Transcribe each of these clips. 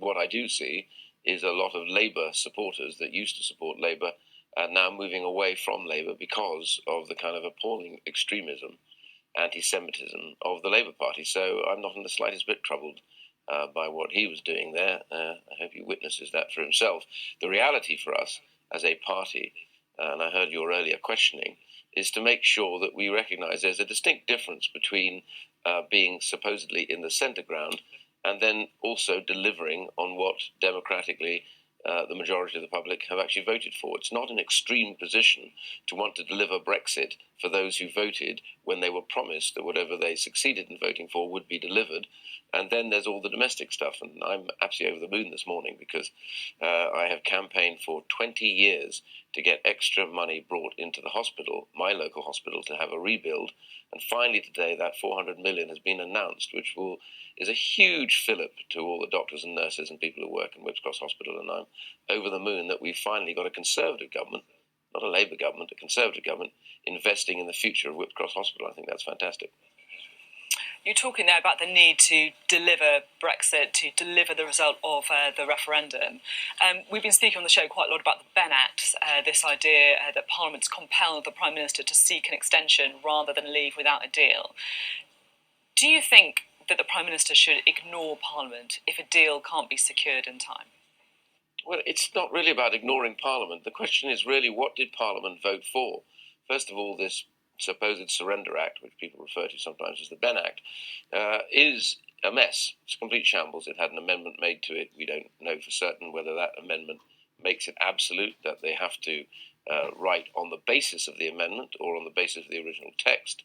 what I do see is a lot of Labour supporters that used to support Labour now moving away from Labour because of the kind of appalling extremism, anti-Semitism of the Labour Party. So I'm not in the slightest bit troubled by what he was doing there. I hope he witnesses that for himself. The reality for us as a party, and I heard your earlier questioning, is to make sure that we recognise there's a distinct difference between being supposedly in the centre ground and then also delivering on what democratically the majority of the public have actually voted for. It's not an extreme position to want to deliver Brexit for those who voted when they were promised that whatever they succeeded in voting for would be delivered. And then there's all the domestic stuff. And I'm absolutely over the moon this morning because I have campaigned for 20 years to get extra money brought into the hospital, my local hospital, to have a rebuild. And finally today that 400 million has been announced, which is a huge fillip to all the doctors and nurses and people who work in Whipps Cross Hospital. And I'm over the moon that we've finally got a Conservative government, not a Labour government, a Conservative government, investing in the future of Whipps Cross Hospital. I think that's fantastic. You're talking there about the need to deliver Brexit, to deliver the result of the referendum. We've been speaking on the show quite a lot about the Ben Act, this idea that Parliament's compelled the Prime Minister to seek an extension rather than leave without a deal. Do you think that the Prime Minister should ignore Parliament if a deal can't be secured in time? Well, it's not really about ignoring Parliament. The question is really, what did Parliament vote for? First of all, this supposed Surrender Act, which people refer to sometimes as the Ben Act, is a mess. It's a complete shambles. It had an amendment made to it. We don't know for certain whether that amendment makes it absolute, that they have to write on the basis of the amendment or on the basis of the original text.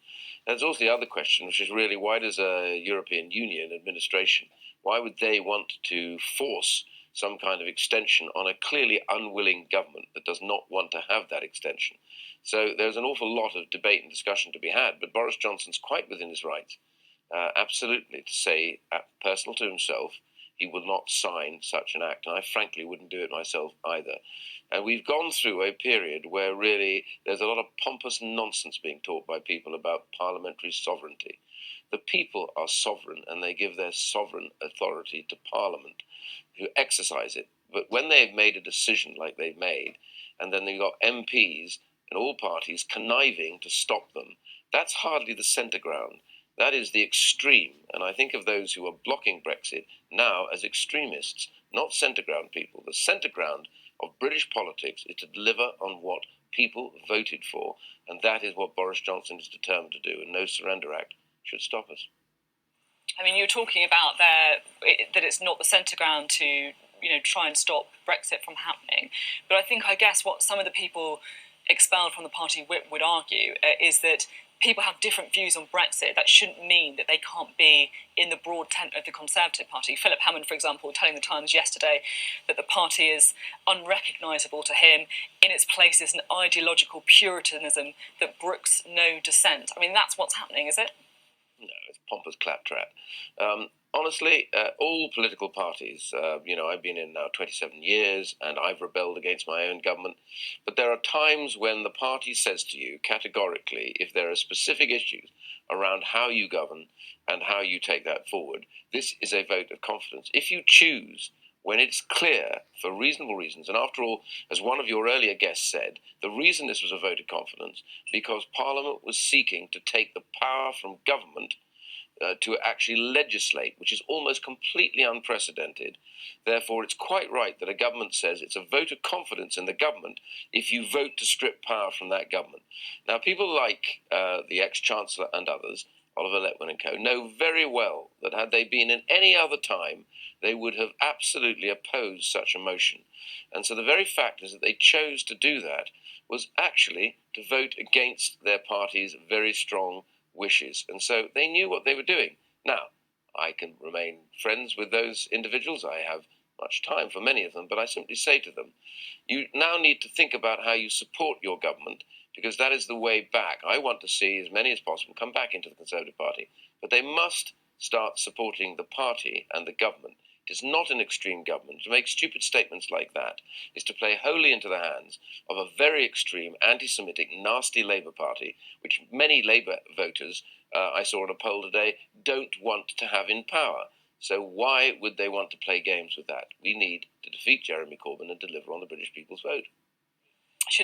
There's also the other question, which is really, why does a European Union administration, why would they want to force some kind of extension on a clearly unwilling government that does not want to have that extension? So there's an awful lot of debate and discussion to be had, but Boris Johnson's quite within his rights, absolutely, to say, personal to himself, he will not sign such an act. And I frankly wouldn't do it myself either. And we've gone through a period where really there's a lot of pompous nonsense being taught by people about parliamentary sovereignty. The people are sovereign and they give their sovereign authority to Parliament, who exercise it. But when they've made a decision like they've made, and then they've got MPs and all parties conniving to stop them, that's hardly the centre ground. That is the extreme. And I think of those who are blocking Brexit now as extremists, not centre ground people. The centre ground of British politics is to deliver on what people voted for, and that is what Boris Johnson is determined to do, and no Surrender Act should stop us. I mean, you're talking about that it's not the centre ground to try and stop Brexit from happening, but I guess what some of the people expelled from the party whip would argue is that people have different views on Brexit. That shouldn't mean that they can't be in the broad tent of the Conservative Party. Philip Hammond, for example, telling the Times yesterday that the party is unrecognisable to him. In its place is an ideological puritanism that brooks no dissent. I mean, that's what's happening, is it? No, it's pompous claptrap. Honestly, all political parties, I've been in now 27 years and I've rebelled against my own government. But there are times when the party says to you categorically, if there are specific issues around how you govern and how you take that forward, this is a vote of confidence. If you choose when it's clear for reasonable reasons, and after all, as one of your earlier guests said, the reason this was a vote of confidence because Parliament was seeking to take the power from government to actually legislate, which is almost completely unprecedented. Therefore, it's quite right that a government says it's a vote of confidence in the government if you vote to strip power from that government. Now, people like the ex-Chancellor and others, Oliver Letwin and co, know very well that had they been in any other time, they would have absolutely opposed such a motion. And so the very fact is that they chose to do that was actually to vote against their party's very strong wishes. And so they knew what they were doing. Now, I can remain friends with those individuals. I have much time for many of them, but I simply say to them, you now need to think about how you support your government, because that is the way back. I want to see as many as possible come back into the Conservative Party, but they must start supporting the party and the government. It is not an extreme government. To make stupid statements like that is to play wholly into the hands of a very extreme, anti-Semitic, nasty Labour Party, which many Labour voters, I saw in a poll today, don't want to have in power. So why would they want to play games with that? We need to defeat Jeremy Corbyn and deliver on the British people's vote.